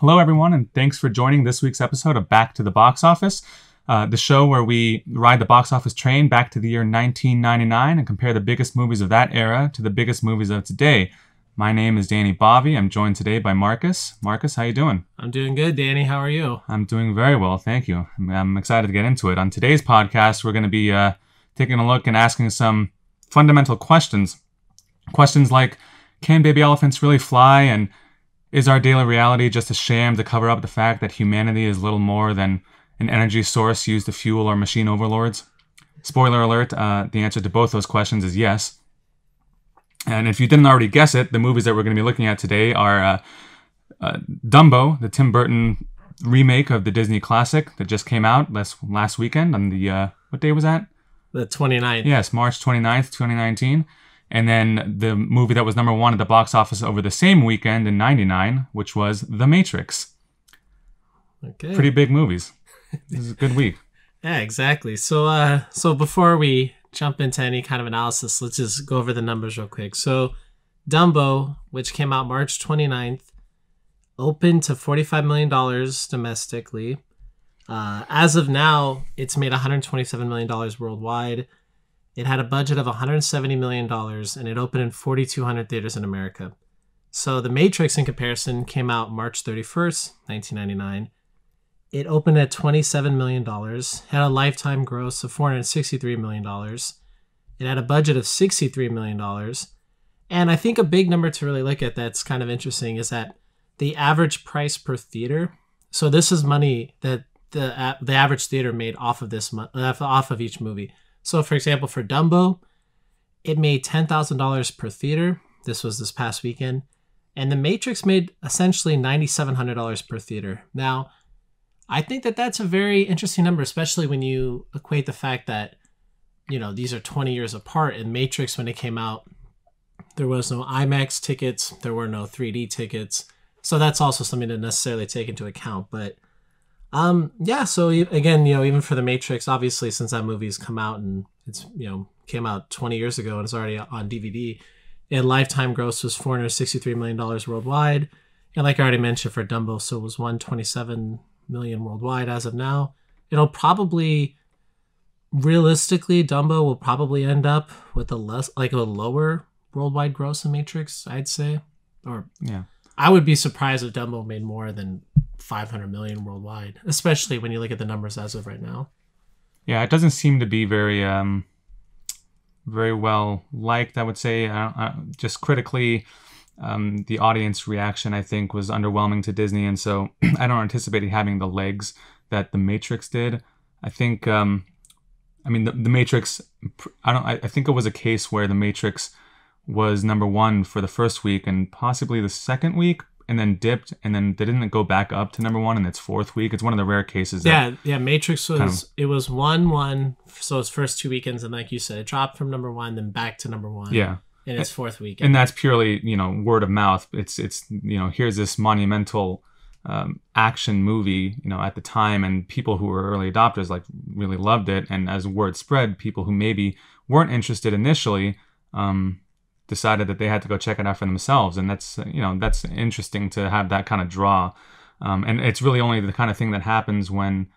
Hello, everyone, and thanks for joining this week's episode of Back to the Box Office, the show where we ride the box office train back to the year 1999 and compare the biggest movies of that era to the biggest movies of today. My name is Danny Bobby. I'm joined today by Marcus. Marcus, how you doing? I'm doing good, Danny. How are you? I'm doing very well, thank you. I'm excited to get into it. On today's podcast, we're going to be taking a look and asking some fundamental questions. Questions like, can baby elephants really fly? And is our daily reality just a sham to cover up the fact that humanity is little more than an energy source used to fuel our machine overlords? Spoiler alert, the answer to both those questions is yes. And if you didn't already guess it, the movies that we're going to be looking at today are Dumbo, the Tim Burton remake of the Disney classic that just came out last weekend on the, what day was that? The 29th. Yes, March 29th, 2019. And then the movie that was number one at the box office over the same weekend in 99, which was The Matrix. Okay. Pretty big movies. This is a good week. Yeah, exactly. So before we jump into any kind of analysis, let's just go over the numbers real quick. So Dumbo, which came out March 29th, opened to $45 million domestically. As of now, it's made $127 million worldwide. It had a budget of $170 million, and it opened in 4,200 theaters in America. So The Matrix, in comparison, came out March 31st, 1999. It opened at $27 million, had a lifetime gross of $463 million. It had a budget of $63 million. And I think a big number to really look at that's kind of interesting is that the average price per theater, so this is money that the average theater made off of each movie. So, for example, for Dumbo, it made $10,000 per theater. This was this past weekend. And The Matrix made essentially $9,700 per theater. Now, I think that that's a very interesting number, especially when you equate the fact that, you know, these are 20 years apart. In Matrix, when it came out, there was no IMAX tickets. There were no 3D tickets. So that's also something to necessarily take into account. But yeah, so again, you know, even for The Matrix, obviously, since that movie's come out and it's, you know, came out 20 years ago and it's already on DVD, and lifetime gross was $463 million worldwide. And like I already mentioned for Dumbo, so it was $127 million worldwide as of now. It'll probably, realistically, Dumbo will probably end up with a lower worldwide gross than Matrix, I'd say. Or Yeah. I would be surprised if Dumbo made more than 500 million worldwide, especially when you look at the numbers as of right now. Yeah, it doesn't seem to be very well liked, I would say. Just critically, the audience reaction, I think, was underwhelming to Disney, and so I don't anticipate it having the legs that The Matrix did. I think, The Matrix, I think it was a case where The Matrix was number one for the first week and possibly the second week, and then dipped, and then they didn't go back up to number one in its fourth week. It's one of the rare cases. Yeah. Matrix was it was 1-1, so its first 2 weekends, and like you said, it dropped from number one, then back to number one. Yeah. In its fourth weekend, and that's purely, you know, word of mouth. It's you know, here's this monumental action movie, you know, at the time, and people who were early adopters like really loved it, and as word spread, people who maybe weren't interested initially decided that they had to go check it out for themselves. And that's, you know, that's interesting to have that kind of draw. And it's really only the kind of thing that happens when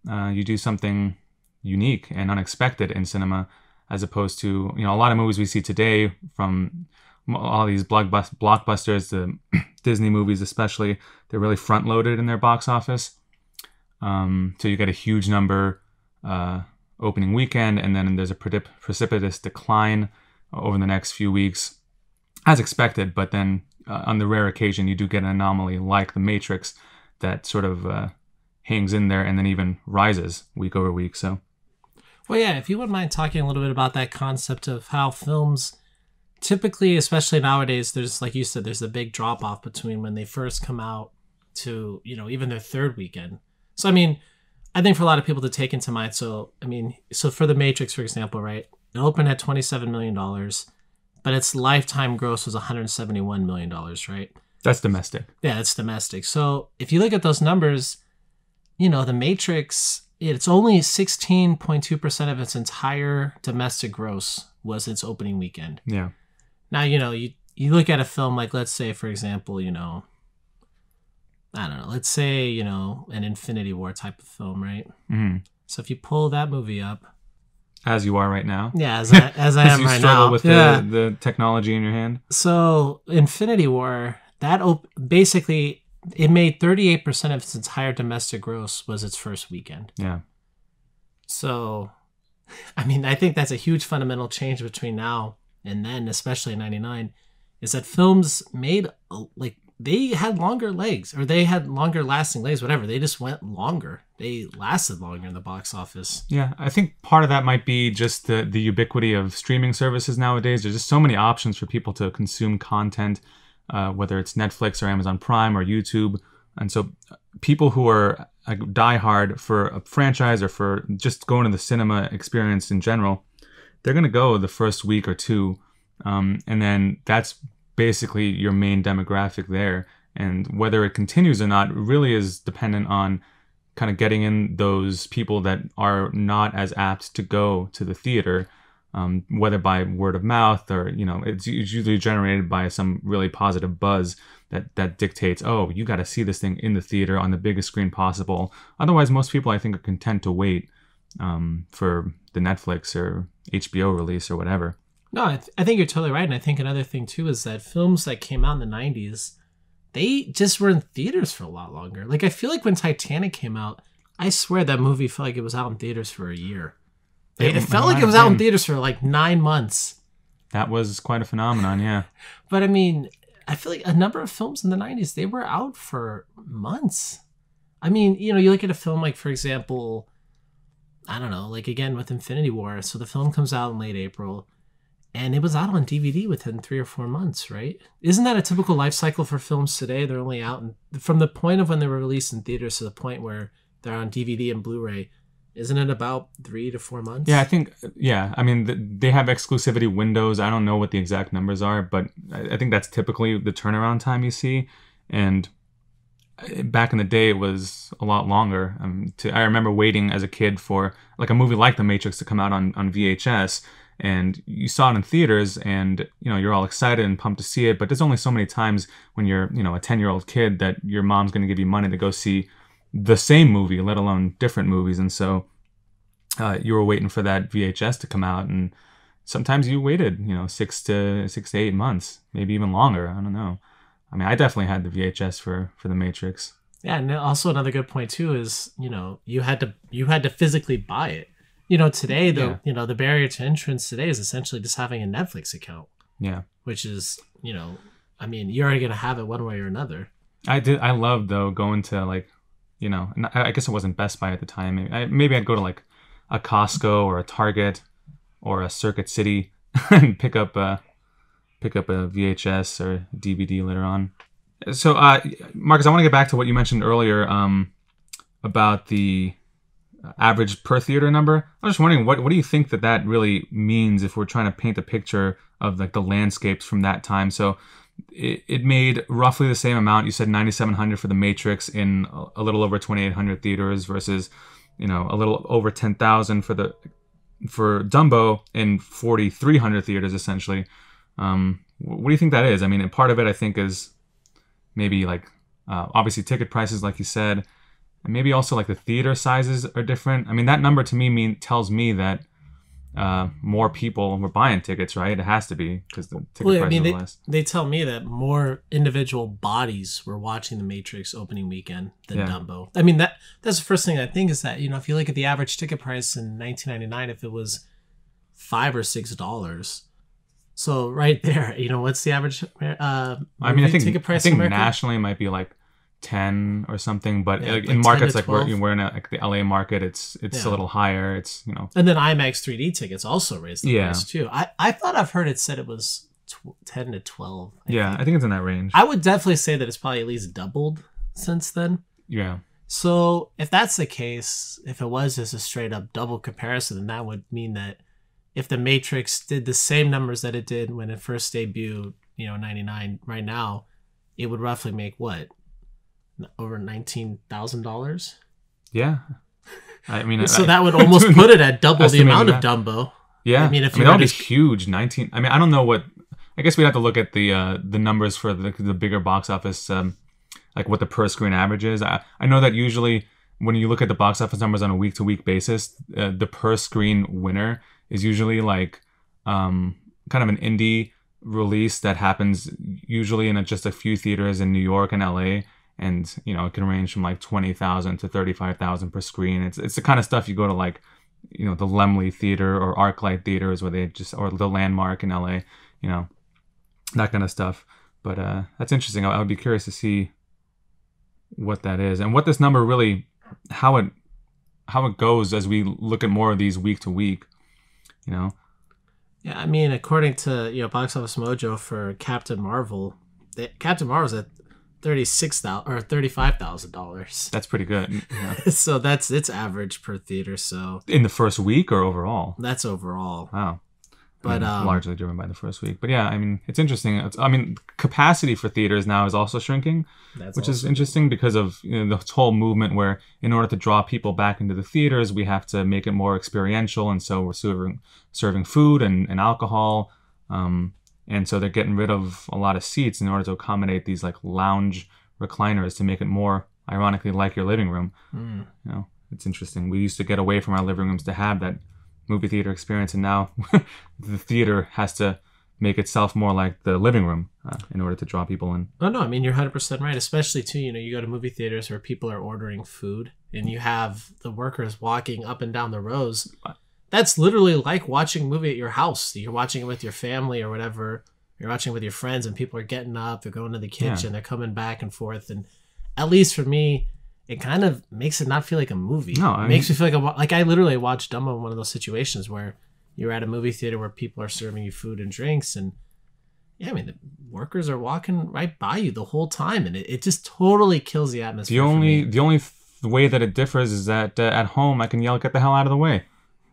you do something unique and unexpected in cinema, as opposed to, you know, a lot of movies we see today, from all these blockbusters, the Disney movies especially, they're really front-loaded in their box office. So you get a huge number opening weekend, and then there's a precipitous decline over the next few weeks, as expected. But then on the rare occasion, you do get an anomaly like The Matrix that sort of hangs in there and then even rises week over week. So, well, yeah, if you wouldn't mind talking a little bit about that concept of how films typically, especially nowadays, there's, like you said, there's a big drop off between when they first come out to, you know, even their third weekend. So, I mean, I think for a lot of people to take into mind, so for The Matrix, for example, right? It opened at $27 million, but its lifetime gross was $171 million, right? That's domestic. Yeah, it's domestic. So if you look at those numbers, you know, The Matrix, it's only 16.2% of its entire domestic gross was its opening weekend. Yeah. Now, you know, you look at a film like, let's say, for example, you know, I don't know, let's say, you know, an Infinity War type of film, right? Hmm. So if you pull that movie up, As you are right now. yeah, as I As am you right struggle now, with yeah. the technology in your hand. So Infinity War, basically it made 38% of its entire domestic gross was its first weekend. Yeah. So, I mean, I think that's a huge fundamental change between now and then, especially in '99, is that films made like they had longer legs, or they had longer lasting legs, whatever. They just went longer. They lasted longer in the box office. Yeah, I think part of that might be just the ubiquity of streaming services nowadays. There's just so many options for people to consume content, whether it's Netflix or Amazon Prime or YouTube. And so people who are like diehard for a franchise or for just going to the cinema experience in general, they're going to go the first week or two. And then that's basically your main demographic there. And whether it continues or not really is dependent on kind of getting in those people that are not as apt to go to the theater, whether by word of mouth or, you know, it's usually generated by some really positive buzz that dictates, oh, you got to see this thing in the theater on the biggest screen possible. Otherwise, most people, I think, are content to wait for the Netflix or HBO release or whatever. No, I think you're totally right. And I think another thing, too, is that films that came out in the 90s, they just were in theaters for a lot longer. Like, I feel like when Titanic came out, I swear that movie felt like it was out in theaters for a year. It felt like it was out in theaters for like 9 months. That was quite a phenomenon, yeah. But I mean, I feel like a number of films in the 90s, they were out for months. I mean, you know, you look at a film like, for example, I don't know, like again with Infinity War. So the film comes out in late April. And it was out on DVD within 3 or 4 months, right? Isn't that a typical life cycle for films today? They're only out from the point of when they were released in theaters to the point where they're on DVD and Blu-ray. Isn't it about 3 to 4 months? Yeah, I think, yeah. I mean, they have exclusivity windows. I don't know what the exact numbers are, but I think that's typically the turnaround time you see. And back in the day, it was a lot longer. I remember waiting as a kid for like a movie like The Matrix to come out on VHS. And you saw it in theaters and, you know, you're all excited and pumped to see it. But there's only so many times when you're, you know, a 10-year-old kid that your mom's going to give you money to go see the same movie, let alone different movies. And so you were waiting for that VHS to come out. And sometimes you waited, you know, 6 to 8 months, maybe even longer. I don't know. I mean, I definitely had the VHS for The Matrix. Yeah. And also another good point, too, is, you know, you had to physically buy it. You know, today, the barrier to entrance today is essentially just having a Netflix account. Yeah. Which is, you know, I mean, you're already going to have it one way or another. I loved, though, going to, like, you know, I guess it wasn't Best Buy at the time. Maybe I'd go to, like, a Costco or a Target or a Circuit City and pick up a VHS or DVD later on. So, Marcus, I want to get back to what you mentioned earlier about the average per theater number. I was just wondering, what do you think that really means if we're trying to paint a picture of like the landscapes from that time? So it made roughly the same amount. You said 9,700 for The Matrix in a little over 2,800 theaters versus, you know, a little over 10,000 for Dumbo in 4,300 theaters essentially. What do you think that is? I mean, and part of it I think is maybe like obviously ticket prices, like you said. And maybe also like the theater sizes are different. I mean, that number to me tells me that more people were buying tickets, right? It has to be because the ticket prices are less. They tell me that more individual bodies were watching The Matrix opening weekend than Dumbo. I mean, that's the first thing I think is that, you know, if you look at the average ticket price in 1999, if it was $5 or $6. So right there, you know, what's the average I mean, I think ticket price in America? Nationally it might be like 10 or something, but Yeah, like like in markets like 12. we're in like the LA market, it's a little higher. It's, you know, and then IMAX 3D tickets also raised the Yeah. price too. I thought I've heard it said it was 10 to 12. I think it's in that range. I would definitely say that it's probably at least doubled since then. Yeah. So if that's the case, if it was just a straight up double comparison, then that would mean that if The Matrix did the same numbers that it did when it first debuted, you know, 99, right now, it would roughly make what? Over $19,000. Yeah. I mean, so that would almost put it at double the amount of that. Dumbo. Yeah. I mean, that would be huge. 19. I mean, I don't know what. I guess we'd have to look at the numbers for the bigger box office like what the per screen average is. I know that usually when you look at the box office numbers on a week to week basis, the per screen winner is usually like kind of an indie release that happens usually in just a few theaters in New York and LA. And, you know, it can range from like 20,000 to 35,000 per screen. It's the kind of stuff you go to, like, you know, the Laemmle Theater or ArcLight theaters where they just, or the Landmark in LA, you know, that kind of stuff. But that's interesting. I would be curious to see what that is and what this number really, how it goes as we look at more of these week to week, you know. Yeah, I mean, according to, you know, Box Office Mojo for Captain Marvel's at $35,000. That's pretty good. Yeah. So that's its average per theater. So in the first week or overall? That's overall. Wow. But largely driven by the first week. But yeah, I mean, it's interesting. I mean, capacity for theaters now is also shrinking, which is interesting because of, you know, the whole movement where in order to draw people back into the theaters, we have to make it more experiential. And so we're serving food and alcohol. And so they're getting rid of a lot of seats in order to accommodate these like lounge recliners to make it more ironically like your living room. You know, it's interesting. We used to get away from our living rooms to have that movie theater experience, and now the theater has to make itself more like the living room in order to draw people in. Oh, no, I mean, you're 100% right, especially too, you know, you go to movie theaters where people are ordering food and you have the workers walking up and down the rows. That's literally like watching a movie at your house. You're watching it with your family or whatever. You're watching it with your friends and people are getting up, they're going to the kitchen, they're coming back and forth. And at least for me, it kind of makes it not feel like a movie. No, it makes me feel like I literally watched Dumbo in one of those situations where you're at a movie theater where people are serving you food and drinks. And yeah, I mean, the workers are walking right by you the whole time. And it just totally kills the atmosphere. The only way that it differs is that at home, I can yell, "Get the hell out of the way."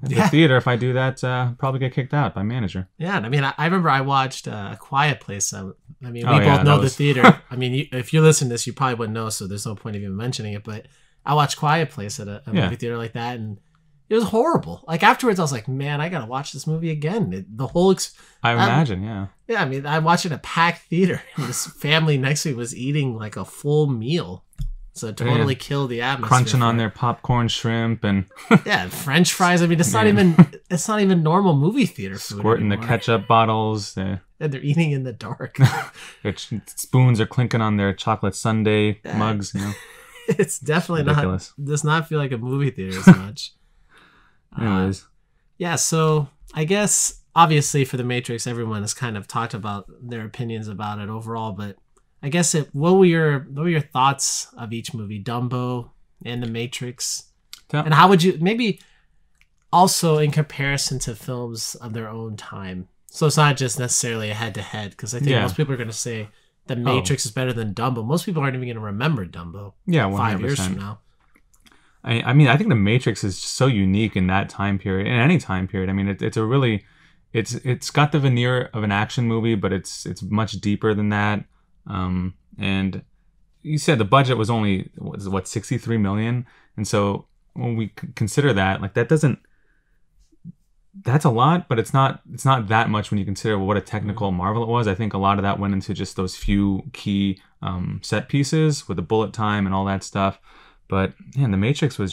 At the theater, if I do that, probably get kicked out by manager. Yeah, I mean, I remember I watched A Quiet Place. I mean, we both know the theater. I mean, if you listen to this, you probably wouldn't know, so there's no point of even mentioning it. But I watched Quiet Place at a movie theater like that, and it was horrible. Like, afterwards, I was like, man, I got to watch this movie again. I imagine, yeah. Yeah, I mean, I watched it at a packed theater, and this family next to me was eating like a full meal. So it totally killed the atmosphere. Crunching on their popcorn, shrimp, and French fries. I mean, it's not even normal movie theater food. Squirting the ketchup bottles. And they're eating in the dark. Their spoons are clinking on their chocolate sundae mugs. You know, it's definitely ridiculous. Does not feel like a movie theater as much. Anyways, so I guess obviously for The Matrix, everyone has kind of talked about their opinions about it overall, but I guess what were your thoughts of each movie, Dumbo and The Matrix? And how would you, maybe also in comparison to films of their own time? So it's not just necessarily a head-to-head, because I think most people are going to say The Matrix is better than Dumbo. Most people aren't even going to remember Dumbo 100%. 5 years from now. I mean, I think The Matrix is so unique in that time period, in any time period. I mean, it's got the veneer of an action movie, but it's much deeper than that. And you said the budget was only what 63 million, and so when we consider that, like, that's a lot, but it's not that much when you consider what a technical marvel it was. I think a lot of that went into just those few key set pieces with the bullet time and all that stuff. But man, The Matrix was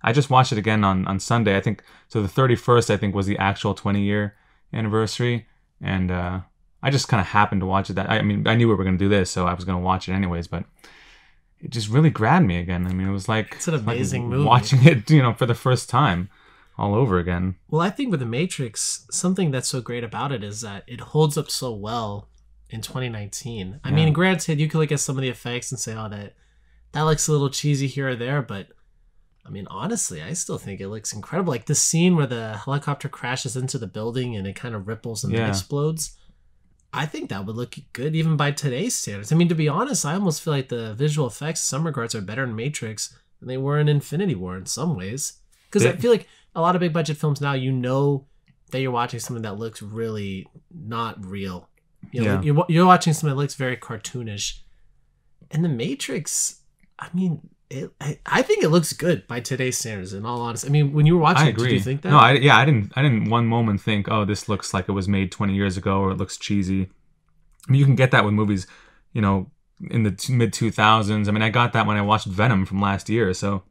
I just watched it again on Sunday. I think so. The 31st, I think, was the actual 20-year anniversary, and I just kind of happened to watch it. I mean, I knew we were going to do this, so I was going to watch it anyways, but it just really grabbed me again. I mean, it was like, it's an amazing movie. Watching it, for the first time all over again. Well, I think with The Matrix, something that's so great about it is that it holds up so well in 2019. I mean, granted, you could look at some of the effects and say, oh, that looks a little cheesy here or there, but I mean, honestly, I still think it looks incredible. Like the scene where the helicopter crashes into the building and it kind of ripples and then explodes. I think that would look good even by today's standards. I mean, to be honest, I almost feel like the visual effects in some regards are better in Matrix than they were in Infinity War in some ways. Because I feel like a lot of big budget films now, that you're watching something that looks really not real. You're watching something that looks very cartoonish. And The Matrix, I mean, I think it looks good by today's standards, in all honesty. I mean, when you were watching it, did you think that? No, I didn't one moment think, oh, this looks like it was made 20 years ago or it looks cheesy. I mean, you can get that with movies, in the mid 2000s. I mean, I got that when I watched Venom from last year. So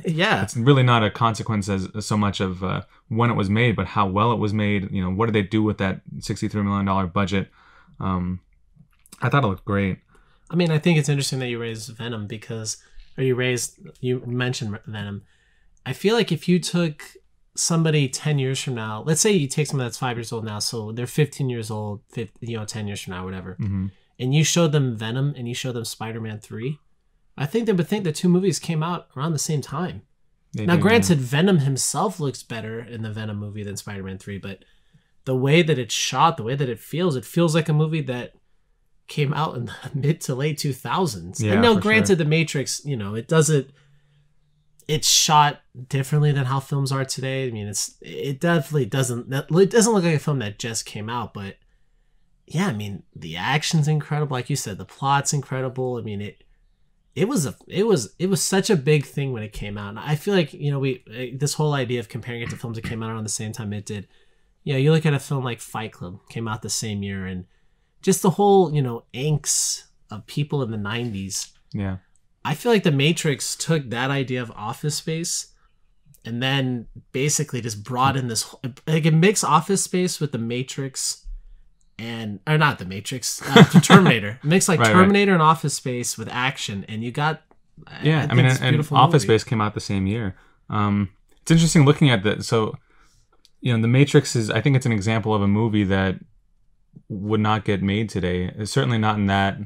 Yeah. it's really not a consequence as so much of when it was made, but how well it was made. You know, what did they do with that $63 million budget? I thought it looked great. I mean, I think it's interesting that you raised Venom you mentioned Venom. I feel like if you took somebody 10 years from now, let's say you take someone that's 5 years old now, so they're 15 years old, 10 years from now, whatever, and you showed them Venom and you showed them Spider-Man 3, I think they would think the two movies came out around the same time. Granted, Venom himself looks better in the Venom movie than Spider-Man 3, but the way that it's shot, the way that it feels like a movie that came out in the mid to late 2000s. Yeah, and now, for granted, sure. The Matrix, it's shot differently than how films are today. I mean, it definitely doesn't look like a film that just came out, but yeah, I mean, the action's incredible. Like you said, the plot's incredible. I mean, it was such a big thing when it came out. And I feel like, this whole idea of comparing it to films that came out around the same time it did. You look at a film like Fight Club, came out the same year, and just the whole, angst of people in the 90s. Yeah. I feel like The Matrix took that idea of Office Space and then basically just brought in this, like, it mixed Office Space with The Matrix or not The Matrix, Terminator. It mixed Terminator and Office Space with action, and you got, I mean, and Office Space came out the same year. It's interesting looking at that. So, The Matrix I think it's an example of a movie that would not get made today. It's certainly not in that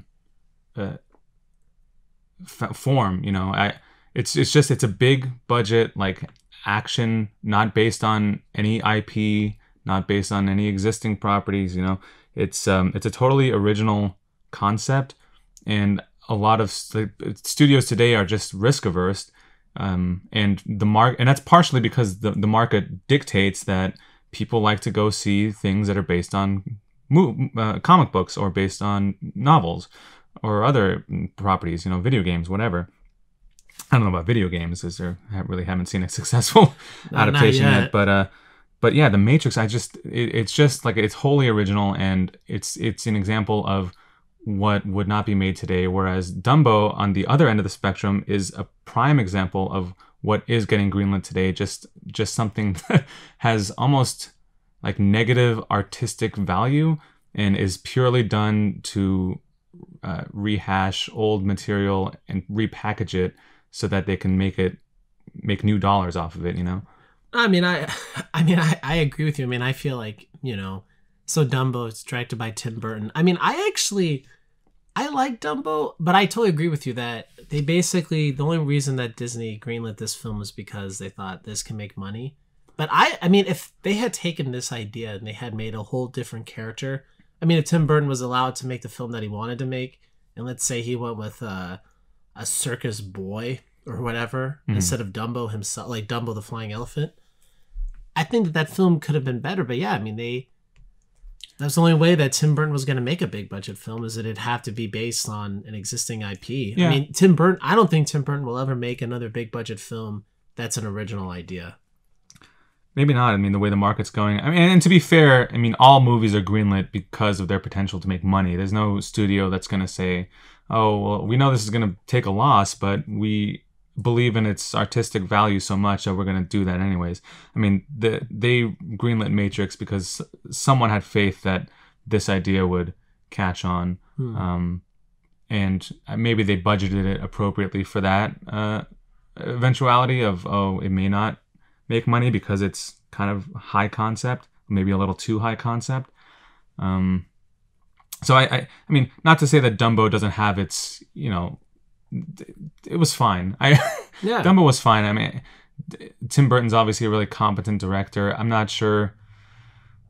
form. It's a big budget, like, action, not based on any IP, not based on any existing properties. It's a totally original concept, and a lot of studios today are just risk averse. And that's partially because the market dictates that people like to go see things that are based on comic books or based on novels or other properties, video games, whatever. I don't know about video games, because I really haven't seen a successful adaptation yet. But yeah, The Matrix, it's just like, it's wholly original, and it's an example of what would not be made today. Whereas Dumbo, on the other end of the spectrum, is a prime example of what is getting greenlit today. Just something that has almost like negative artistic value and is purely done to rehash old material and repackage it so that they can make new dollars off of it. I mean, I agree with you. I mean, I feel like, so Dumbo is directed by Tim Burton. I mean, I like Dumbo, but I totally agree with you that they basically, the only reason that Disney greenlit this film was because they thought this can make money. But I mean, if they had taken this idea and they had made a whole different character, I mean, if Tim Burton was allowed to make the film that he wanted to make, and let's say he went with a circus boy or whatever, instead of Dumbo himself, like Dumbo the Flying Elephant, I think that film could have been better. But yeah, I mean, that's the only way that Tim Burton was going to make a big budget film, is that it'd have to be based on an existing IP. Yeah. I mean, I don't think Tim Burton will ever make another big budget film that's an original idea. Maybe not. I mean, the way the market's going. I mean, and to be fair, I mean, all movies are greenlit because of their potential to make money. There's no studio that's going to say, oh, well, we know this is going to take a loss, but we believe in its artistic value so much that we're going to do that anyways. I mean, they greenlit Matrix because someone had faith that this idea would catch on. And maybe they budgeted it appropriately for that eventuality of, it may not make money because it's kind of high concept, maybe a little too high concept. So I mean, not to say that Dumbo doesn't have its, it was fine. Dumbo was fine. I mean, Tim Burton's obviously a really competent director. I'm not sure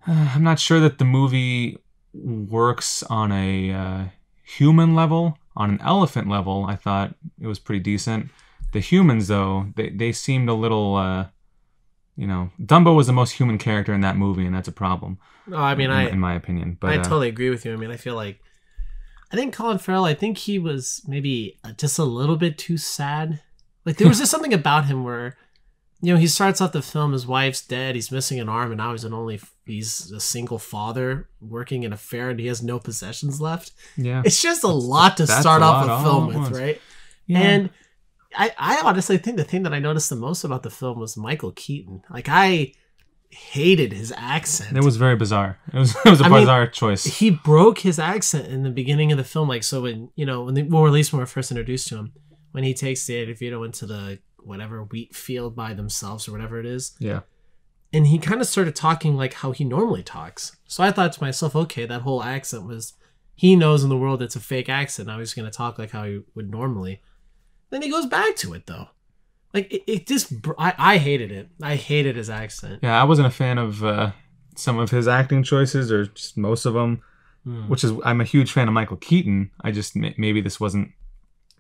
that the movie works on a human level. On an elephant level, I thought it was pretty decent. The humans, though, they seemed a little, Dumbo was the most human character in that movie, and that's a problem. Oh, I mean, in my opinion. But I totally agree with you. I mean, I think Colin Farrell, I think he was maybe just a little bit too sad. Like, there was just something about him where he starts off the film, his wife's dead, he's missing an arm, and now he's a single father working in a fair, and he has no possessions left. Yeah. It's just a lot to start off a film with, right? Yeah. And I honestly think the thing that I noticed the most about the film was Michael Keaton. Like, I hated his accent. It was very bizarre. It was a bizarre choice. He broke his accent in the beginning of the film. Like, so when, or at least when we're first introduced to him, when he takes Danny DeVito into the whatever wheat field by themselves or whatever it is. Yeah. And he kind of started talking like how he normally talks. So I thought to myself, okay, that whole accent was, he knows in the world it's a fake accent. Now he's going to talk like how he would normally. Then he goes back to it, though. Like, it just... I hated it. I hated his accent. Yeah, I wasn't a fan of some of his acting choices, or just most of them, which is... I'm a huge fan of Michael Keaton. I just... Maybe this wasn't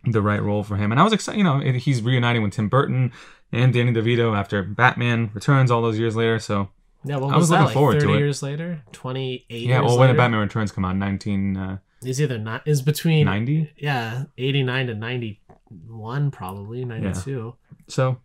the right role for him. And I was excited, he's reuniting with Tim Burton and Danny DeVito after Batman Returns all those years later, so... Yeah, what I was looking like forward to it. 30 years later? 28 years later? Yeah, well, when did Batman Returns come out? 19... Is between 90? Yeah, 89 to 91 probably, 92. Yeah. So,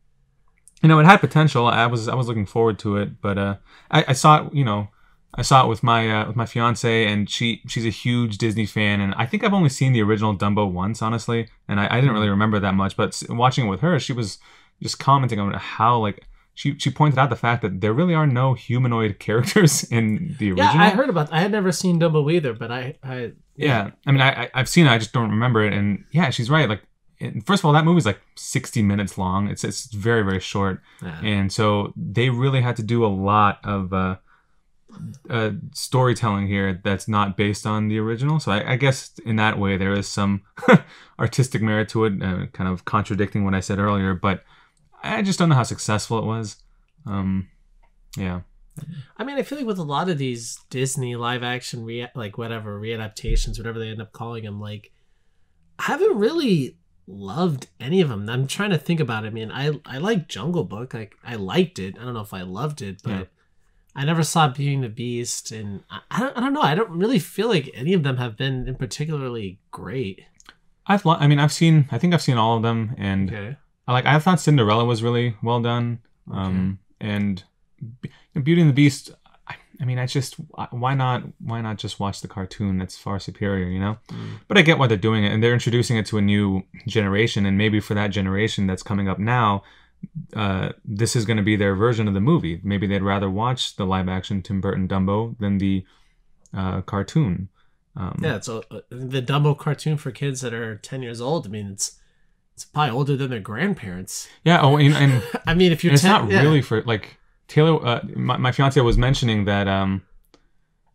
it had potential. I was looking forward to it, but I saw it, I saw it with my fiance, and she's a huge Disney fan, and I think I've only seen the original Dumbo once, honestly, and I didn't really remember that much, but watching it with her, she was just commenting on how, like, She pointed out the fact that there really are no humanoid characters in the original. Yeah, I heard about that. I had never seen Dumbo either, but Yeah, I mean, I've seen it, I just don't remember it, and yeah, she's right. Like, first of all, that movie's like 60 minutes long. It's very, very short, and so they really had to do a lot of storytelling here that's not based on the original. So I guess in that way there is some artistic merit to it, kind of contradicting what I said earlier, but I just don't know how successful it was. Yeah. I mean, I feel like with a lot of these Disney live action readaptations, whatever they end up calling them, like, I haven't really loved any of them. I'm trying to think about it. I mean, I like Jungle Book. Like, I liked it. I don't know if I loved it, but I never saw Beauty and the Beast, and I don't know. I don't really feel like any of them have been in particularly great. I think I've seen all of them, and I thought Cinderella was really well done. And Beauty and the Beast, I mean, why not just watch the cartoon? That's far superior, But I get why they're doing it, and they're introducing it to a new generation, and maybe for that generation that's coming up now, this is going to be their version of the movie. Maybe they'd rather watch the live action Tim Burton Dumbo than the cartoon. It's the Dumbo cartoon for kids that are 10 years old. I mean, it's probably older than their grandparents. Yeah. Oh, and I mean, if you're it's not really for, like, Taylor. My fiance was mentioning that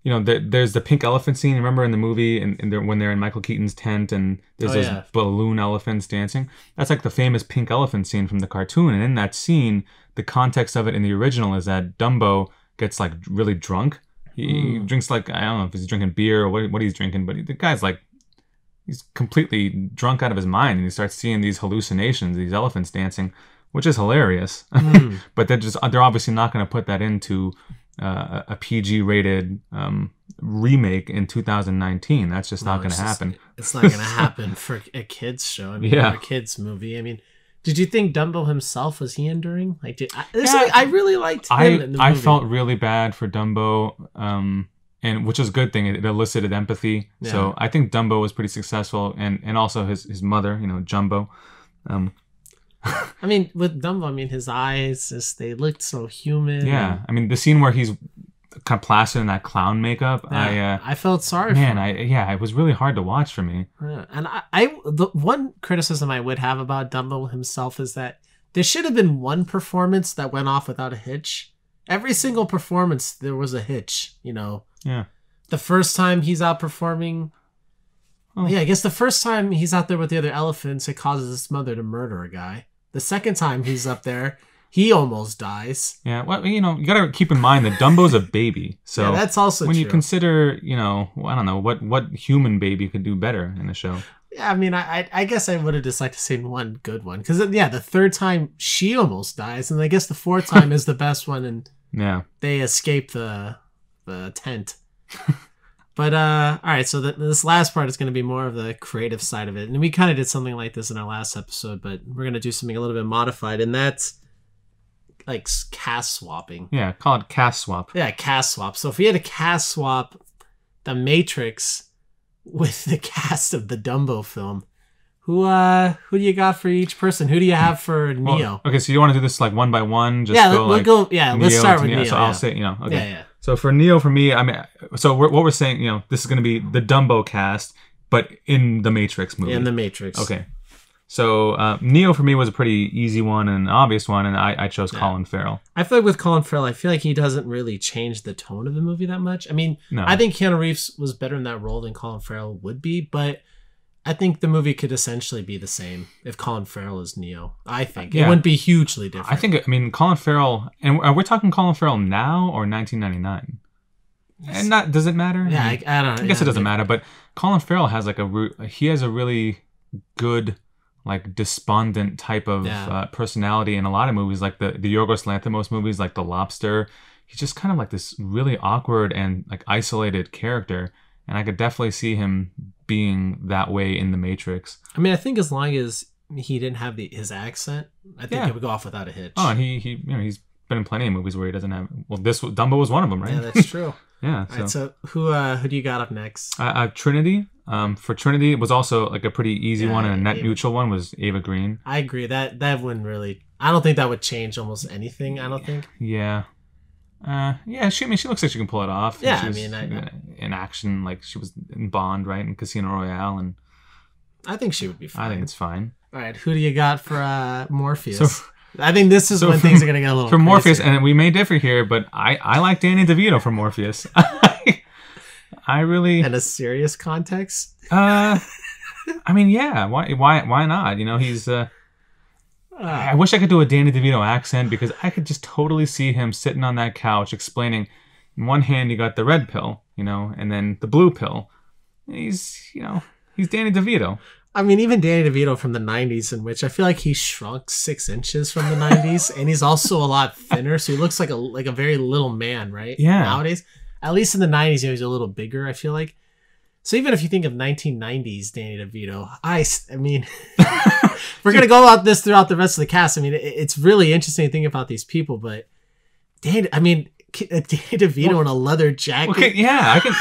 there's the pink elephant scene. Remember in the movie, and when they're in Michael Keaton's tent, and there's those balloon elephants dancing. That's like the famous pink elephant scene from the cartoon. And in that scene, the context of it in the original is that Dumbo gets, like, really drunk. He drinks, like, I don't know if he's drinking beer or what he's drinking, but the guy's like, he's completely drunk out of his mind, and he starts seeing these hallucinations, these elephants dancing, which is hilarious. But they're obviously not going to put that into a PG-rated remake in 2019. That's just not going to happen. It's not going to happen for a kids show. I mean, or a kids movie. I mean, did you think Dumbo himself, was he enduring? Like, I really liked him in the movie. I felt really bad for Dumbo. And which is a good thing. It elicited empathy. Yeah. So I think Dumbo was pretty successful, and also his mother, Jumbo. I mean, with Dumbo, I mean, his eyes, they looked so human. Yeah. I mean, the scene where he's kind of plastered in that clown makeup, I felt sorry for him. It was really hard to watch for me. Yeah. And the one criticism I would have about Dumbo himself is that there should have been one performance that went off without a hitch. Every single performance, there was a hitch, Yeah. The first time he's out performing... Oh. Yeah, I guess the first time he's out there with the other elephants, it causes his mother to murder a guy. The second time he's up there, he almost dies. Yeah, well, you got to keep in mind that Dumbo's a baby. So yeah, that's also when true. you consider, I don't know, what human baby could do better in the show. Yeah, I mean, I guess I would have just liked to see one good one. Because, the third time she almost dies, and I guess the fourth time is the best one, and they escape the tent. But, all right, so this last part is going to be more of the creative side of it. And we kind of did something like this in our last episode, but we're going to do something a little bit modified. And that's like cast swapping. Yeah, call it cast swap. Yeah, cast swap. So if we had to cast swap the Matrix with the cast of the Dumbo film, who do you got for each person? Who do you have for Neo? Well, okay, so you want to do this like one by one? Just yeah, go, we'll like, go. Yeah, let's start with Neo. So I'll say, okay. Yeah. So for Neo, for me, I mean, so what we're saying, this is going to be the Dumbo cast, but in the Matrix movie. In the Matrix. Okay. So Neo for me was a pretty easy one and an obvious one, and I chose Colin Farrell. I feel like with Colin Farrell, I feel like he doesn't really change the tone of the movie that much. I mean, No. I think Keanu Reeves was better in that role than Colin Farrell would be, but I think the movie could essentially be the same if Colin Farrell is Neo. I think it wouldn't be hugely different. I think, Colin Farrell, and we're talking Colin Farrell now or 1999? And does it matter? Yeah, I don't know. I guess it doesn't matter, but Colin Farrell has like he has a really good, like, despondent type of personality in a lot of movies, like the Yorgos Lanthimos movies, like The Lobster. He's just kind of like this really awkward and like isolated character, and I could definitely see him being that way in The Matrix. I mean, I think as long as he didn't have his accent, I think it would go off without a hitch. Oh, and he's been in plenty of movies where he doesn't have. Well, Dumbo was one of them, right? Yeah, that's true. Yeah. So. All right, so who do you got up next? Trinity. For Trinity, it was also like a pretty easy one, and a net neutral one was Ava Green. I agree. That wouldn't really. I don't think that would change almost anything. I don't think. Yeah. She looks like she can pull it off. Yeah, she was in action, like she was in Bond, right, in Casino Royale, and I think she would be fine. I think it's fine. All right, who do you got for Morpheus? I think this is when things are gonna get a little for crazy. Morpheus, and we may differ here, but I like Danny DeVito for Morpheus. I really in a serious context. I mean, yeah. Why not? He's. I wish I could do a Danny DeVito accent because I could just totally see him sitting on that couch explaining. In one hand, you got the red pill, and then the blue pill. He's Danny DeVito. I mean, even Danny DeVito from the 90s, in which I feel like he shrunk 6 inches from the 90s, and he's also a lot thinner, so he looks like a very little man, right? Yeah. Nowadays, at least in the 90s, he's a little bigger, I feel like. So even if you think of 1990s Danny DeVito, I mean, we're going to go about this throughout the rest of the cast. I mean, it's really interesting to think about these people, but Danny DeVito in a leather jacket. Okay, yeah, I can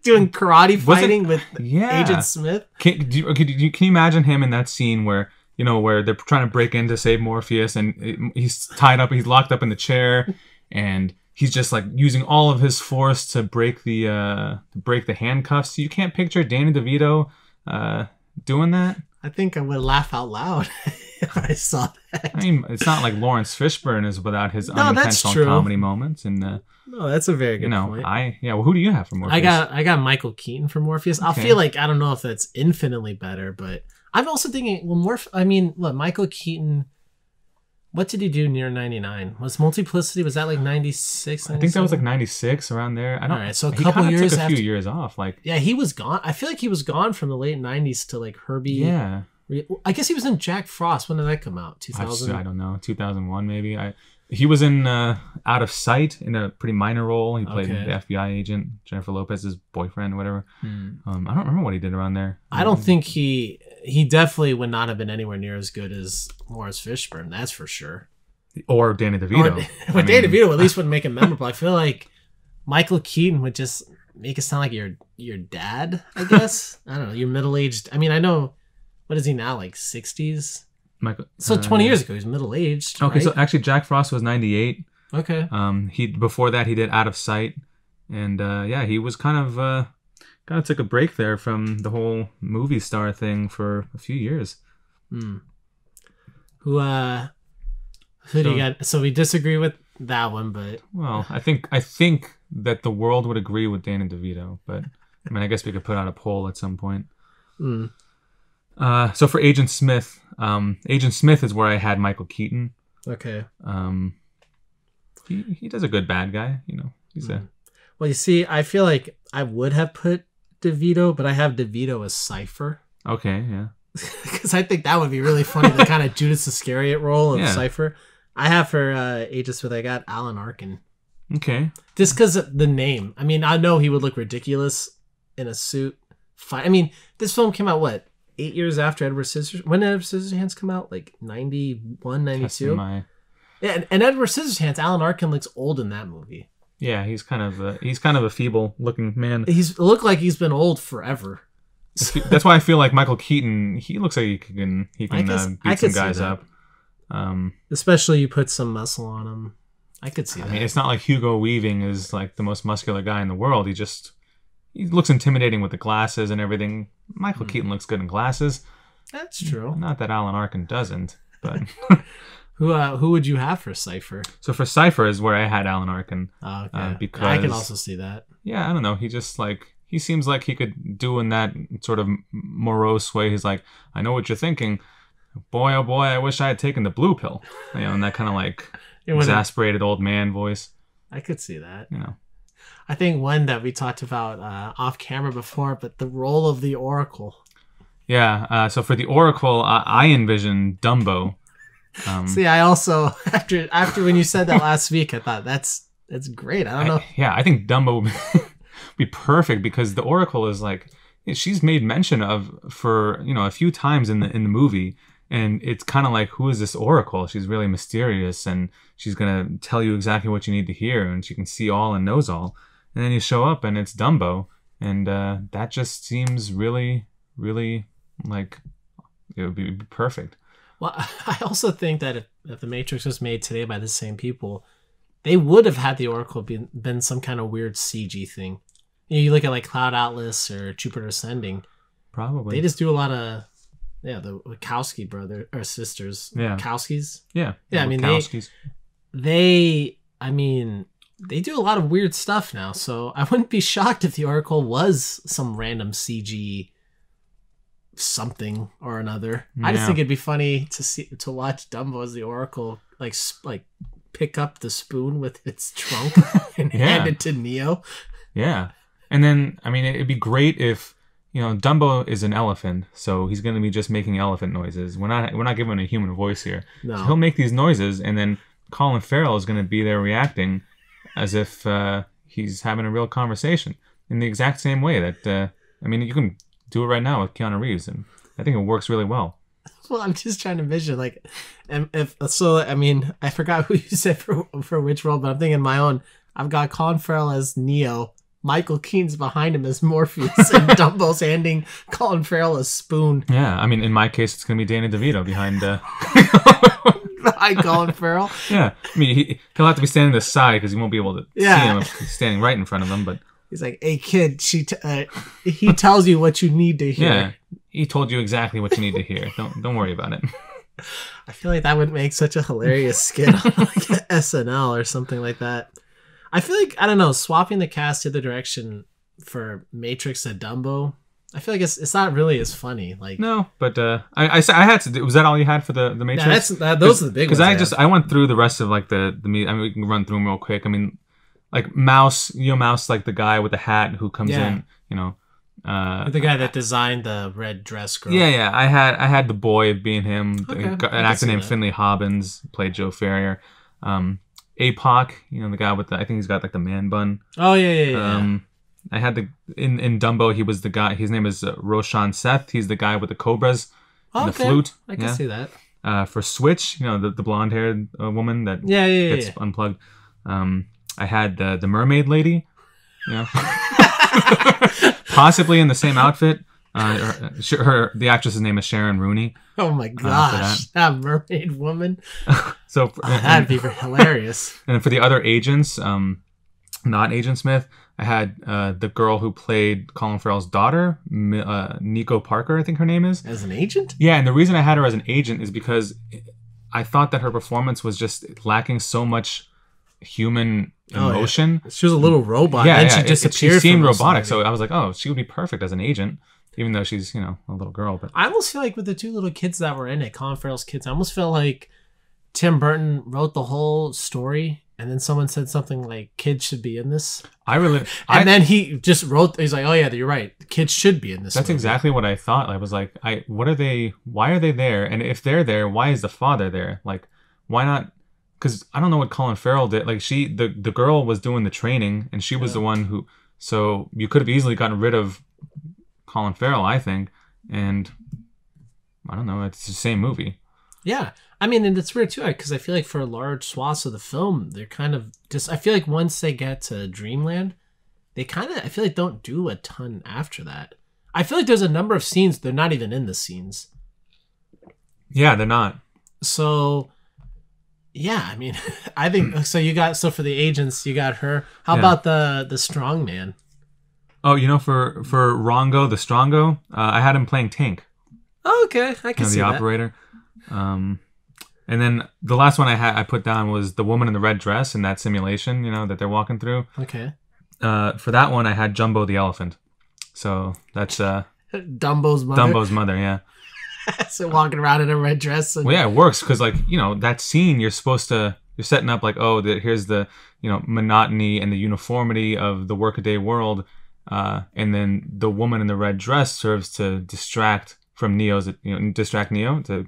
doing karate fighting with Agent Smith. Can you imagine him in that scene where they're trying to break in to save Morpheus, and he's tied up, he's locked up in the chair, and he's just like using all of his force to break the handcuffs. You can't picture Danny DeVito doing that. I think I would laugh out loud if I saw that. I mean, it's not like Lawrence Fishburne is without his unintentional comedy moments. And no, that's a very good point. Well, who do you have for Morpheus? I got Michael Keaton for Morpheus. I feel like I don't know if that's infinitely better, but I'm also thinking Michael Keaton. What did he do near 99? Was Multiplicity, was that like 96? I think that was like 96, around there. I don't. All right, so a couple years took a few years off. Yeah, he was gone. I feel like he was gone from the late 90s to like Herbie. Yeah. I guess he was in Jack Frost. When did that come out? 2000? I don't know. 2001 maybe. He was in Out of Sight in a pretty minor role. He played the FBI agent, Jennifer Lopez's boyfriend, or whatever. I don't remember what he did around there. I don't think he definitely would not have been anywhere near as good as Lawrence Fishburne. That's for sure. Or Danny DeVito. Danny DeVito at least would make it memorable. I feel like Michael Keaton would just make it sound like your dad, I guess. I don't know. You're middle-aged. I mean, I know. What is he now? Like 60s? So 20 years ago, he was middle-aged. Okay, right? So actually Jack Frost was 98. Okay. Before that he did Out of Sight. And he was kind of took a break there from the whole movie star thing for a few years. Who do you got? So we disagree with that one, but well, I think that the world would agree with Danny DeVito, but I mean, I guess we could put out a poll at some point. So for Agent Smith is where I had Michael Keaton. Okay. He does a good bad guy, He's a. Well, you see, I feel like I would have put DeVito, but I have DeVito as Cypher. Okay, yeah. Because I think that would be really funny, the kind of Judas Iscariot role of Cypher. I have for Agent Smith, I got Alan Arkin. Okay. Just because of the name. I mean, I know he would look ridiculous in a suit. I mean, this film came out, 8 years after Edward Scissorhands? When did Edward Scissorhands come out? Like 91, 92? Yeah, and Edward Scissorhands, Alan Arkin looks old in that movie. Yeah, he's kind of a feeble looking man. He's looked like he's been old forever. That's why I feel like Michael Keaton. He looks like he can beat some guys up. Especially you put some muscle on him. I could see that. I mean, it's not like Hugo Weaving is like the most muscular guy in the world. He looks intimidating with the glasses and everything. Michael Keaton looks good in glasses. That's true. Not that Alan Arkin doesn't, but who would you have for Cypher? So for Cypher is where I had Alan Arkin. Oh, okay. Because I can also see that. Yeah, I don't know. He seems like he could do in that sort of morose way. He's like, I know what you're thinking. Boy, oh boy, I wish I had taken the blue pill. In that kind of like exasperated old man voice. I could see that. I think one that we talked about off camera before, but the role of the Oracle. Yeah, so for the Oracle, I envisioned Dumbo. See, I also after when you said that last week, I thought that's great. I don't know. I think Dumbo would be perfect because the Oracle is like she's made mention of for a few times in the movie, and it's kind of like, who is this Oracle? She's really mysterious, and she's gonna tell you exactly what you need to hear, and she can see all and knows all. And then you show up, and it's Dumbo, and that just seems really, really like it would be perfect. Well, I also think that if The Matrix was made today by the same people, they would have had the Oracle been some kind of weird CG thing. You look at like Cloud Atlas or Jupiter Ascending. Probably. They just do a lot of, the Wachowski brothers or sisters. Yeah. Wachowskis. Yeah. Yeah, I mean, they do a lot of weird stuff now, so I wouldn't be shocked if the Oracle was some random CG something or another. Yeah. I just think it'd be funny to watch Dumbo as the Oracle like pick up the spoon with its trunk and hand it to Neo. Yeah. And then it'd be great if Dumbo is an elephant, so he's going to be just making elephant noises. We're not giving him a human voice here. No. So he'll make these noises, and then Colin Farrell is going to be there reacting as if he's having a real conversation in the exact same way that you can do it right now with Keanu Reeves, and I think it works really well. Well, I'm just trying to envision I forgot who you said for which role, but I'm thinking my own. I've got Colin Farrell as Neo, Michael Keaton's behind him as Morpheus, and Dumbo's handing Colin Farrell a spoon. Yeah, in my case, it's going to be Danny DeVito behind Colin Farrell. Yeah, he'll have to be standing to the side because he won't be able to see him if he's standing right in front of him. But he's like, "Hey kid, he tells you what you need to hear." Yeah, he told you exactly what you need to hear. Don't worry about it. I feel like that would make such a hilarious skit on like SNL or something like that. I feel like, I don't know, swapping the cast the other direction for Matrix and Dumbo, I feel like it's not really as funny. Like no, but I had to. Was that all you had for the Matrix? Yeah, those are the big ones. Because I went through the rest of like the we can run through them real quick. Like Mouse, Mouse, like the guy with the hat who comes in, the guy that designed the red dress girl. Yeah. I had the boy being him. Okay, an actor named Finley Hobbins played Joe Ferrier. APOC, the guy with I think he's got like the man bun. Oh yeah. I had in Dumbo, he was the guy. His name is Roshan Seth. He's the guy with the cobras and the flute. I can see that. For Switch, the blonde haired woman that gets unplugged. I had the mermaid lady, possibly in the same outfit. The actress's name is Sharon Rooney. Oh my gosh, that mermaid woman. So that'd be hilarious. And for the other agents, not Agent Smith, I had the girl who played Colin Farrell's daughter, Nico Parker, I think her name is. As an agent? Yeah, and the reason I had her as an agent is because I thought that her performance was just lacking so much human emotion. She was a little robot. Yeah, and she disappeared. She seemed robotic, so I was like, oh, she would be perfect as an agent, even though she's a little girl. But I almost feel like with the two little kids that were in it, Colin Farrell's kids, I almost feel like Tim Burton wrote the whole story, and then someone said something like, "Kids should be in this." Then he just wrote. He's like, "Oh yeah, you're right. Kids should be in this." That's movie. Exactly what I thought. I was like, what are they? Why are they there? And if they're there, why is the father there? Like, why not? Because I don't know what Colin Farrell did. Like the girl was doing the training, and she was the one who. So you could have easily gotten rid of Colin Farrell, I think, and I don't know. It's the same movie. Yeah. I mean, and it's weird too, because I feel like for large swaths of the film, they're kind of just, I feel like once they get to Dreamland, they kind of, I feel like don't do a ton after that. I feel like there's a number of scenes, they're not even in the scenes. Yeah, they're not. So, yeah, I mean, I think, so for the agents, you got her. How about the strong man? Oh, for Rongo, the Strongo, I had him playing Tank. Oh, okay. I can see the that. operator. And then the last one I put down was the woman in the red dress in that simulation, that they're walking through. Okay. For that one, I had Jumbo the elephant. So that's Dumbo's mother. Dumbo's mother, yeah. So walking around in a red dress. Well, yeah, it works because that scene you're setting up here's the monotony and the uniformity of the workaday world, and then the woman in the red dress serves to distract from Neo to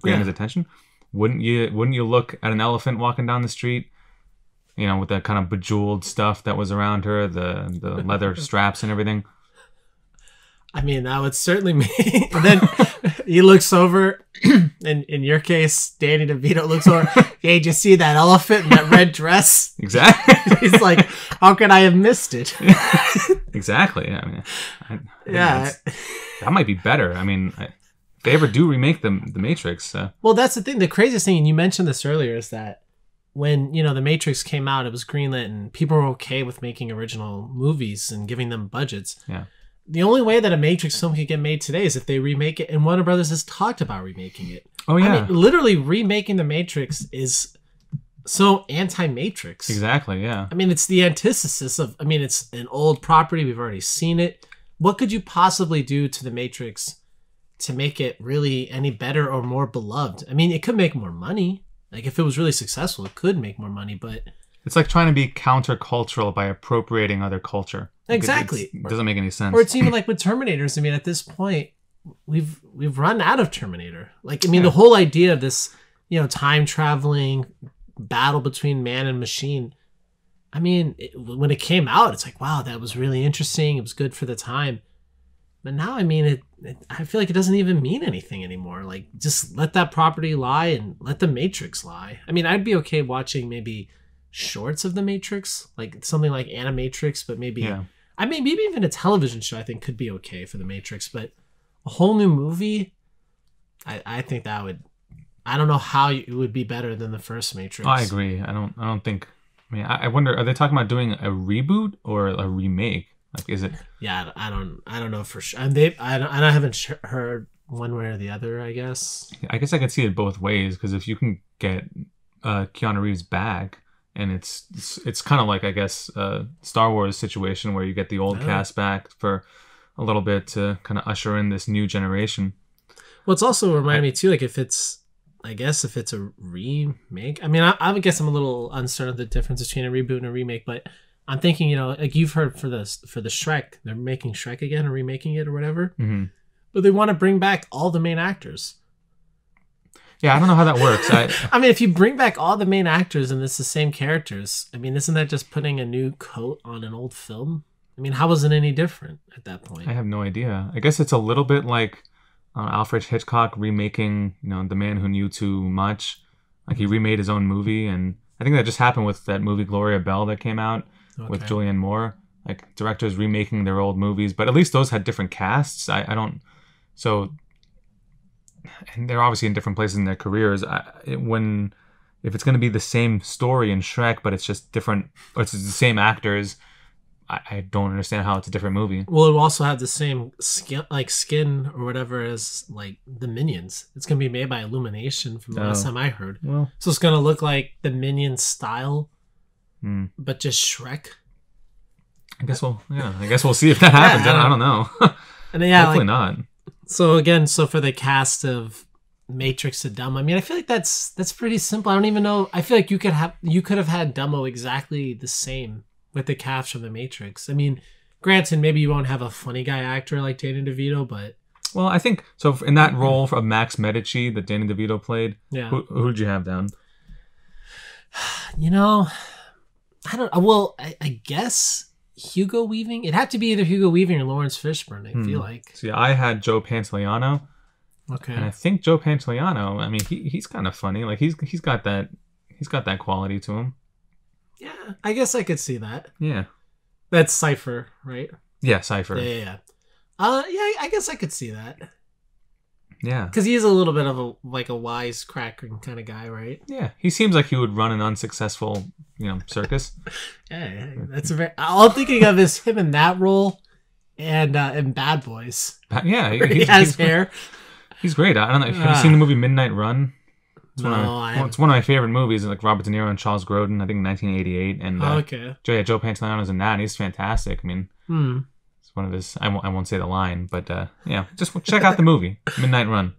grant his attention. Wouldn't you look at an elephant walking down the street, with that kind of bejeweled stuff that was around her, the leather straps and everything? I mean, that would certainly mean. And then he looks over, and in your case, Danny DeVito looks over. Hey, did you see that elephant in that red dress? Exactly. He's like, how could I have missed it? Exactly. I mean, yeah, that might be better. I mean, if they ever do remake the Matrix. Well, that's the thing. The craziest thing, and you mentioned this earlier, is that when the Matrix came out, it was greenlit, and people were okay with making original movies and giving them budgets. Yeah. The only way that a Matrix film could get made today is if they remake it, and Warner Brothers has talked about remaking it. Oh, yeah. I mean, literally remaking the Matrix is so anti-Matrix. Exactly, yeah. I mean, it's the antithesis of, it's an old property. We've already seen it. What could you possibly do to the Matrix to make it really any better or more beloved? I mean, it could make more money. Like, if it was really successful, it could make more money, but... It's like trying to be countercultural by appropriating other culture. Exactly. It doesn't make any sense. Or it's even like with Terminators. I mean, at this point, we've run out of Terminator. Like, the whole idea of this, time traveling battle between man and machine. I mean, when it came out, it's like, wow, that was really interesting. It was good for the time. But now, I mean, I feel like it doesn't even mean anything anymore. Like, just let that property lie and let the Matrix lie. I mean, I'd be okay watching maybe shorts of the Matrix, like something like Animatrix, but maybe maybe even a television show I think could be okay for the Matrix, but a whole new movie, I think that would, I don't know how it would be better than the first Matrix. I agree. I don't think. I mean, I wonder, are they talking about doing a reboot or a remake? Like, is it? Yeah, I don't know for sure. And I haven't heard one way or the other. I guess I could see it both ways, because if you can get Keanu Reeves back. And it's kind of like, I guess, Star Wars situation where you get the old cast back for a little bit to kind of usher in this new generation. Well, it's also reminded me too, like if it's a remake. I mean, I guess I'm a little uncertain of the difference between a reboot and a remake, but I'm thinking, like you've heard for the Shrek, they're making Shrek again or remaking it or whatever, but they want to bring back all the main actors. Yeah, I don't know how that works. I mean, if you bring back all the main actors and it's the same characters, I mean, isn't that just putting a new coat on an old film? I mean, how was it any different at that point? I have no idea. I guess it's a little bit like Alfred Hitchcock remaking, The Man Who Knew Too Much. Like, he remade his own movie, and I think that just happened with that movie Gloria Bell that came out with Julianne Moore. Like, directors remaking their old movies, but at least those had different casts. And they're obviously in different places in their careers. If it's going to be the same story in Shrek, but it's just different, or it's the same actors, I don't understand how it's a different movie. Well, it will also have the same skin or whatever as like the Minions. It's going to be made by Illumination from the last time I heard. Well, so it's going to look like the Minions style, but just Shrek. I guess we'll see if that happens. I don't know. And hopefully not. So again, for the cast of Matrix to Dumbo, I mean, I feel like that's pretty simple. I don't even know. I feel like you could have had Dumbo exactly the same with the cast from the Matrix. I mean, granted, maybe you won't have a funny guy actor like Danny DeVito, but well, I think so. In that role of Max Medici that Danny DeVito played, who did you have down? I don't. Well, I guess Hugo Weaving. It'd have to be either Hugo Weaving or Lawrence Fishburne, I feel like. See, I had Joe Pantoliano. Okay. And I think Joe Pantoliano, I mean, he's kind of funny. Like he's got that quality to him. Yeah, I guess I could see that. Yeah. That's Cypher, right? Yeah, Cypher. Yeah. I guess I could see that. Yeah. Because he's a little bit of a wisecracking kind of guy, right? Yeah. He seems like he would run an unsuccessful, circus. Yeah, that's all I'm thinking of is him in that role and in Bad Boys. Yeah. He has hair. He's great. I don't know. Have you seen the movie Midnight Run? It's it's one of my favorite movies. Like Robert De Niro and Charles Grodin. I think 1988. And okay. Joe Pantoliano's in that. And he's fantastic. I mean, it's one of his. I won't say the line, but just check out the movie Midnight Run.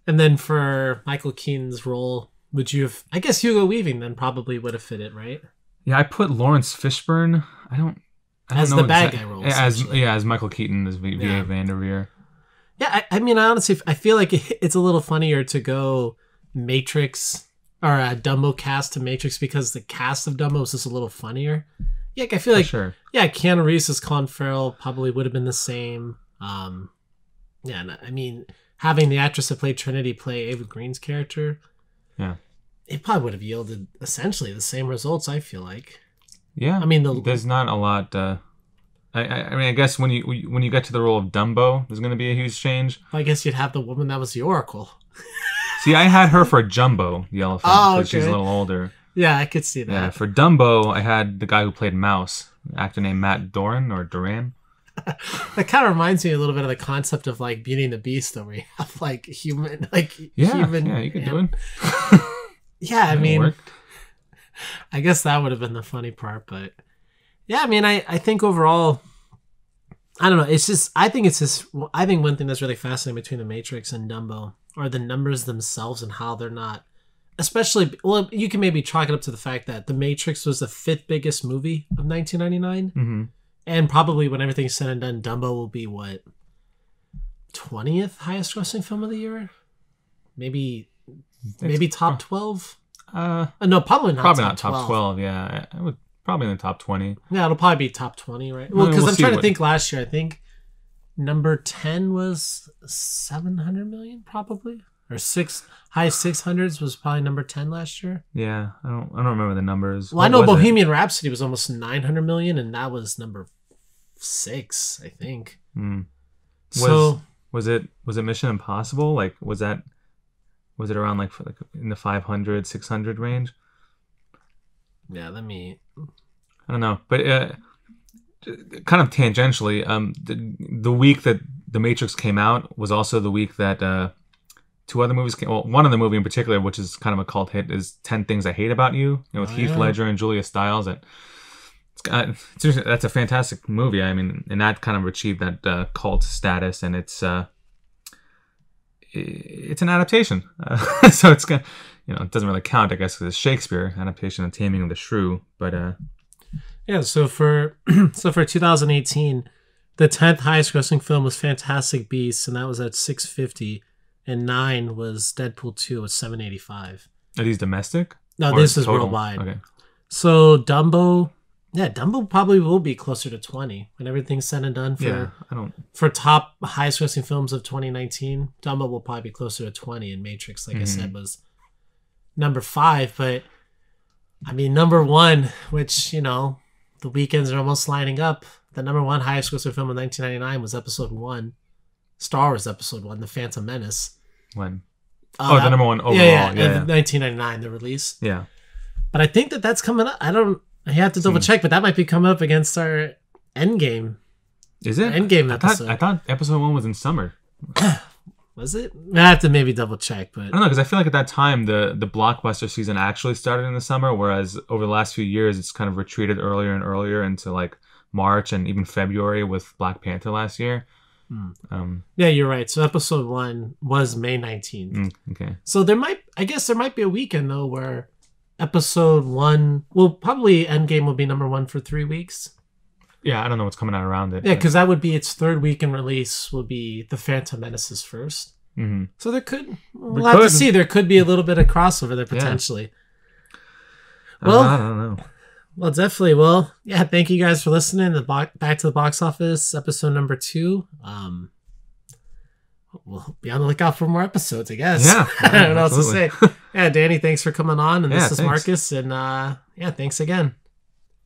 And then for Michael Keaton's role, would you have? I guess Hugo Weaving then probably would have fit it, right? Yeah, I put Lawrence Fishburne. I don't as know the bad guy role. As Michael Keaton as V.A. Vanderveer. Yeah, I mean, honestly, I feel like it's a little funnier to go Matrix or a Dumbo cast to Matrix because the cast of Dumbo is just a little funnier. Yeah, I feel like sure. Yeah, Keanu Reeves as Colin Farrell probably would have been the same. I mean, having the actress that played Trinity play Ava Green's character, it probably would have yielded essentially the same results. I feel like. Yeah, I mean, there's not a lot. I mean, I guess when you get to the role of Dumbo, there's going to be a huge change. I guess you'd have the woman that was the Oracle. See, I had her for Jumbo, the elephant, because she's a little older. Yeah, I could see that. Yeah, for Dumbo, I had the guy who played Mouse, an actor named Matt Doran or Duran. That kind of reminds me a little bit of the concept of like Beauty and the Beast, though, where you have like human, human. Yeah, you could do it. Yeah, I mean, I guess that would have been the funny part, but yeah, I mean, I think overall, I don't know. It's just, I think one thing that's really fascinating between The Matrix and Dumbo are the numbers themselves and how they're not, especially, well, you can maybe chalk it up to the fact that The Matrix was the 5th biggest movie of 1999. Mm-hmm. And probably when everything's said and done, Dumbo will be what, 20th highest grossing film of the year? Maybe top 12? No, probably not top 12. Yeah, I would probably in the top 20. Yeah, it'll probably be top 20, right? Well, because I'm trying to think last year. I think number 10 was 700 million, probably, or high 600s was probably number 10 last year. Yeah, I don't remember the numbers. Well, I know Bohemian Rhapsody was almost 900 million, and that was number 6, I think. Was it Mission Impossible? Like, was it around like in the 500, 600 range? Yeah, I don't know, but kind of tangentially, the week that The Matrix came out was also the week that 2 other movies came. Well, one of the movie in particular, which is kind of a cult hit, is 10 Things I Hate About You. With Heath Ledger and Julia Stiles. That's a fantastic movie. I mean, and that kind of achieved that cult status, and it's an adaptation, so it's gonna. It doesn't really count, I guess, because it's Shakespeare adaptation of Taming of the Shrew. But yeah. So for 2018, the 10th highest grossing film was Fantastic Beasts, and that was at 650, and 9 was Deadpool 2 at 785. Are these domestic? No, this is total? Worldwide. Okay. So Dumbo probably will be closer to 20 when everything's said and done. For top highest grossing films of 2019, Dumbo will probably be closer to 20, and Matrix, like I said, was number 5. But I mean, number 1, which the weekends are almost lining up. The number 1 highest grossing film in 1999 was Episode 1, Star Wars Episode 1, The Phantom Menace. When? The number 1 overall. Yeah. 1999, the release. Yeah. But I think that's coming up. I have to double check, but that might be coming up against our Endgame. Is it? Endgame episode. I thought Episode 1 was in summer. Was it? I have to maybe double check, but I don't know, because I feel like at that time the blockbuster season actually started in the summer, whereas over the last few years it's kind of retreated earlier and earlier into like March and even February with Black Panther last year. Yeah, you're right. So Episode 1 was May 19th. Okay. So there might be a weekend though where Episode 1, probably Endgame will be number 1 for 3 weeks. Yeah, I don't know what's coming out around it. Yeah, because that would be its 3rd week in release. Will be The Phantom Menace's first. Mm-hmm. So we'll have to see. There could be a little bit of crossover there potentially. Yeah. Well, I don't know. Well, definitely. Well, yeah. Thank you guys for listening. Back to the Box Office, episode number 2. we'll be on the lookout for more episodes, I guess. Yeah, I don't know what to absolutely. say. Yeah, Danny, thanks for coming on. And Yeah, this is thanks. Marcus. And yeah, thanks again.